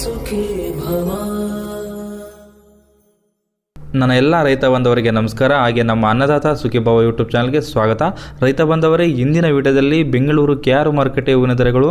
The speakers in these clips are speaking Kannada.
ಸುಖೀ ಭವ. ನನ್ನ ಎಲ್ಲ ರೈತ ಬಂದವರಿಗೆ ನಮಸ್ಕಾರ. ಹಾಗೆ ನಮ್ಮ ಅನ್ನದಾತ ಸುಖೀಭವ ಯೂಟ್ಯೂಬ್ ಚಾನಲ್ಗೆ ಸ್ವಾಗತ. ರೈತ ಬಂದವರೇ, ಇಂದಿನ ವಿಡಿಯೋದಲ್ಲಿ ಬೆಂಗಳೂರು KR ಮಾರುಕಟ್ಟೆ ಹೂವಿನ ದರಗಳು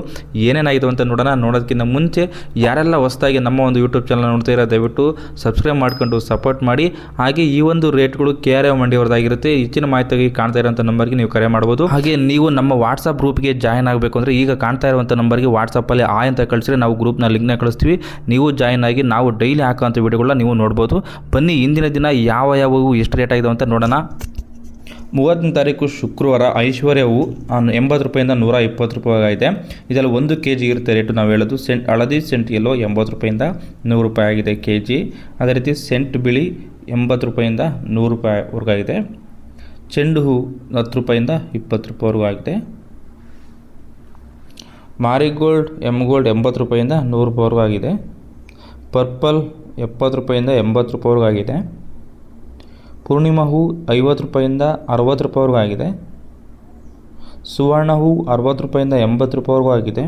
ಏನೇನಾಗಿದೆ ಅಂತ ನೋಡೋದಕ್ಕಿಂತ ಮುಂಚೆ ಯಾರೆಲ್ಲ ಹೊಸದಾಗಿ ನಮ್ಮ ಒಂದು ಯೂಟ್ಯೂಬ್ ಚಾನಲ್ ನೋಡ್ತಾ ಇರೋ ದಯವಿಟ್ಟು ಸಬ್ಸ್ಕ್ರೈಬ್ ಮಾಡ್ಕೊಂಡು ಸಪೋರ್ಟ್ ಮಾಡಿ. ಹಾಗೆ ಈ ಒಂದು ರೇಟ್ಗಳು KR ಮಂಡಿಯವರದಾಗಿರುತ್ತೆ. ಹೆಚ್ಚಿನ ಮಾಹಿತಿಗೆ ಕಾಣ್ತಾ ಇರೋಂಥ ನಂಬರ್ಗೆ ನೀವು ಕರೆ ಮಾಡ್ಬೋದು. ಹಾಗೆ ನೀವು ನಮ್ಮ ವಾಟ್ಸಪ್ ಗ್ರೂಪ್ಗೆ ಜಾಯ್ನ್ ಆಗಬೇಕು ಅಂದರೆ ಈಗ ಕಾಣ್ತಾ ಇರುವಂಥ ನಂಬರ್ಗೆ ವಾಟ್ಸಪ್ಪಲ್ಲಿ ಆಯ್ ಅಂತ ಕಳಿಸಿದ್ರೆ ನಾವು ಗ್ರೂಪ್ನ ಲಿಂಕ್ನ ಕಳಿಸ್ತೀವಿ. ನೀವು ಜಾಯ್ನ್ ಆಗಿ ನಾವು ಡೈಲಿ ಹಾಕೋಂಥ ವಿಡಿಯೋಗಳನ್ನ ನೀವು ನೋಡ್ಬೋದು. ಬನ್ನಿ ಇಂದಿನ ದಿನ ಯಾವ ಎಷ್ಟು ರೇಟ್ ಆಗಿದೆ ಅಂತ ನೋಡೋಣ. 30ನೇ ತಾರೀಕು ಶುಕ್ರವಾರ ಐಶ್ವರ್ಯ ಹೂವು 80 ರೂಪಾಯಿಂದ 120 ರೂಪಾಯಿ ಆಗಿದೆ. ಇದರಲ್ಲಿ 1 kg ಇರುತ್ತೆ ರೇಟು. ನಾವು ಹೇಳೋದು ಹಳದಿ ಸೆಂಟ್ ಎಲ್ಲೋ 80 ರೂಪಾಯಿಂದ 100 ರೂಪಾಯಿ ಆಗಿದೆ kg. ಅದೇ ರೀತಿ ಸೆಂಟ್ ಬಿಳಿ 80 ರೂಪಾಯಿಂದ 100 ರೂಪಾಯಿವರೆಗೂ ಆಗಿದೆ. ಚೆಂಡು ಹೂ 10 ರೂಪಾಯಿಂದ 20 ರೂಪಾಯಿವರೆಗೂ ಆಗಿದೆ. ಮಾರಿಗೋಲ್ಡ್ ಎಮ್ಗೋಲ್ಡ್ 80 ರೂಪಾಯಿಂದ 100 ರೂಪಾಯಿವರೆಗೂ ಆಗಿದೆ. ಪರ್ಪಲ್ 70 ರೂಪಾಯಿಂದ 80 ರೂಪಾಯಿವರೆಗೂ ಆಗಿದೆ. ಪೂರ್ಣಿಮಾ ಹೂ 50 ರೂಪಾಯಿಂದ 60 ರೂಪಾಯಿವರೆಗೂ ಆಗಿದೆ. ಸುವರ್ಣ ಹೂ 60 ರೂಪಾಯಿಂದ 80 ರೂಪಾಯಿವರೆಗೂ ಆಗಿದೆ.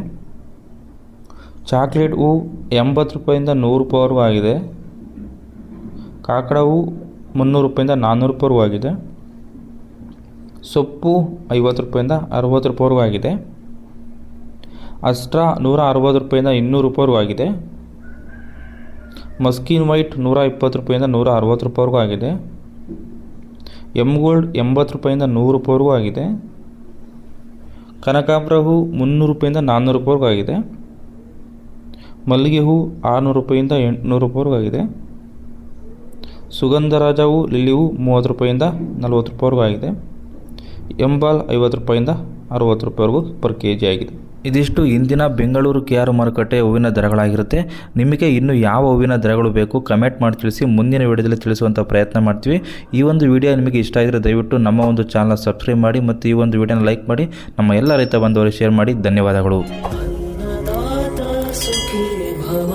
ಚಾಕ್ಲೇಟ್ ಹೂ 80 ರೂಪಾಯಿಂದ 100 ರೂಪಾಯಿವರೆಗೂ ಆಗಿದೆ. ಕಾಕಡ ಹೂ 300 ರೂಪಾಯಿಂದ 400 ರೂಪಾಯಿವರೆಗೂ ಆಗಿದೆ. ಸೊಪ್ಪು 50 ರೂಪಾಯಿಂದ 60 ರೂಪಾಯಿವರೆಗೂ ಆಗಿದೆ. ಅಸ್ಟ್ರಾ 160 ರೂಪಾಯಿಂದ 200 ರೂಪಾಯಿವರೆಗೂ ಆಗಿದೆ. ಮಸ್ಕಿನ್ ವೈಟ್ 120 ರೂಪಾಯಿಂದ 160 ರೂಪಾಯಿವರೆಗೂ ಆಗಿದೆ. ಎಮ್ಗೋಲ್ಡ್ 80 ರೂಪಾಯಿಂದ 100 ರೂಪಾಯಿವರೆಗೂ ಆಗಿದೆ. ಕನಕಾಂಬರ ಹೂ 300 ರೂಪಾಯಿಂದ 400 ರೂಪಾಯಿವರೆಗೂ ಆಗಿದೆ. ಮಲ್ಲಿಗೆ ಹೂ 600 ರೂಪಾಯಿಂದ 800 ರೂಪಾಯಿವರೆಗೂ ಆಗಿದೆ. ಸುಗಂಧರಾಜ ಹೂ ಲಿಲ್ಲಿ ಹೂ 30 ರೂಪಾಯಿಂದ 40 ರೂಪಾಯಿವರೆಗೂ ಆಗಿದೆ. ಎಂಬಾಲ್ 50 ರೂಪಾಯಿಂದ 60 ರೂಪಾಯಿವರೆಗೂ ಪರ್ kg ಆಗಿದೆ. ಇದಿಷ್ಟು ಇಂದಿನ ಬೆಂಗಳೂರು KR ಮಾರುಕಟ್ಟೆ ಹೂವಿನ ದರಗಳಾಗಿರುತ್ತೆ. ನಿಮಗೆ ಇನ್ನು ಯಾವ ಹೂವಿನ ದರಗಳು ಬೇಕು ಕಮೆಂಟ್ ಮಾಡಿ ತಿಳಿಸಿ. ಮುಂದಿನ ವಿಡಿಯೋದಲ್ಲಿ ತಿಳಿಸುವಂಥ ಪ್ರಯತ್ನ ಮಾಡ್ತೀವಿ. ಈ ಒಂದು ವಿಡಿಯೋ ನಿಮಗೆ ಇಷ್ಟ ಆಗಿದ್ರೆ ದಯವಿಟ್ಟು ನಮ್ಮ ಒಂದು ಚಾನಲ್ ಸಬ್ಸ್ಕ್ರೈಬ್ ಮಾಡಿ ಮತ್ತು ಈ ಒಂದು ವಿಡಿಯೋನ ಲೈಕ್ ಮಾಡಿ. ನಮ್ಮ ಎಲ್ಲ ರೈತ ಬಂಧುಗಳಿಗೆ ಶೇರ್ ಮಾಡಿ. ಧನ್ಯವಾದಗಳು. ಅನ್ನದಾತ ಸುಖೀ ಭವ.